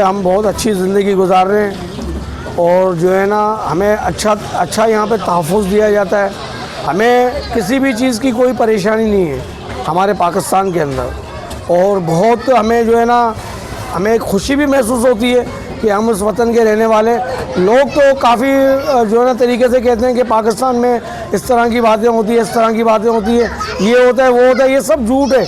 हम बहुत अच्छी ज़िंदगी गुजार रहे हैं और जो है ना हमें अच्छा यहाँ पे तहफ़्फ़ुज़ दिया जाता है। हमें किसी भी चीज़ की कोई परेशानी नहीं है हमारे पाकिस्तान के अंदर, और बहुत हमें जो है ना हमें खुशी भी महसूस होती है कि हम उस वतन के रहने वाले लोग। तो काफ़ी जो है ना तरीके से कहते हैं कि पाकिस्तान में इस तरह की बातें होती है, इस तरह की बातें होती है, ये होता है वो होता है, ये सब झूठ है।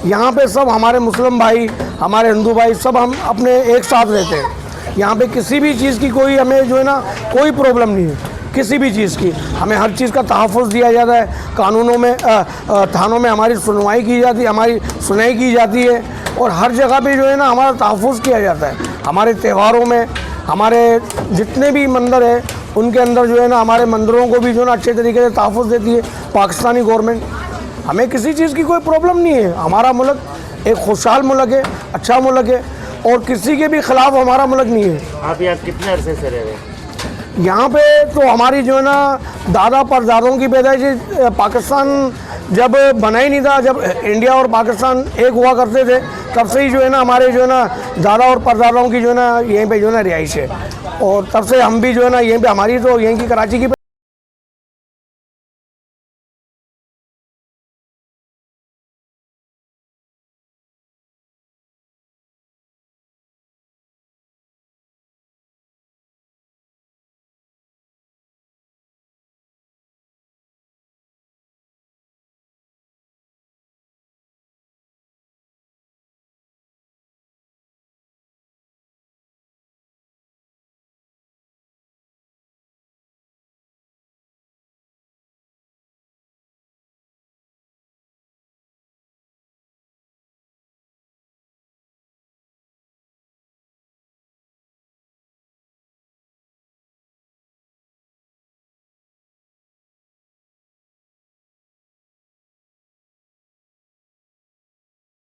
यहाँ पे सब हमारे मुस्लिम भाई, हमारे हिंदू भाई सब हम अपने एक साथ रहते हैं। यहाँ पे किसी भी चीज़ की कोई हमें जो है ना कोई प्रॉब्लम नहीं है, किसी भी चीज़ की। हमें हर चीज़ का तहफ़्फ़ुज़ दिया जाता है, कानूनों में थानों में हमारी सुनवाई की जाती है, हमारी सुनाई की जाती है, और हर जगह पे जो है ना हमारा तहफ़्फ़ुज़ किया जाता है। हमारे त्योहारों में हमारे जितने भी मंदिर है उनके अंदर जो है ना हमारे मंदिरों को भी जो है ना अच्छे तरीके से तहफ़्फ़ुज़ देती है पाकिस्तानी गवर्नमेंट। हमें किसी चीज़ की कोई प्रॉब्लम नहीं है। हमारा मुल्क एक खुशहाल मुल्क है, अच्छा मुल्क है, और किसी के भी ख़िलाफ़ हमारा मुल्क नहीं है। आप यहाँ कितने अरसे से रह रहे हैं? यहाँ पे तो हमारी जो है ना दादा परदादों की पैदाइश, पाकिस्तान जब बना ही नहीं था, जब इंडिया और पाकिस्तान एक हुआ करते थे तब से ही जो है ना हमारे जो है ना दादा और परदादाओं की जो है ना यहीं पे जो है ना रिहाइश है, और तब से हम भी जो है ना यहीं पे, हमारी तो यहीं की कराची की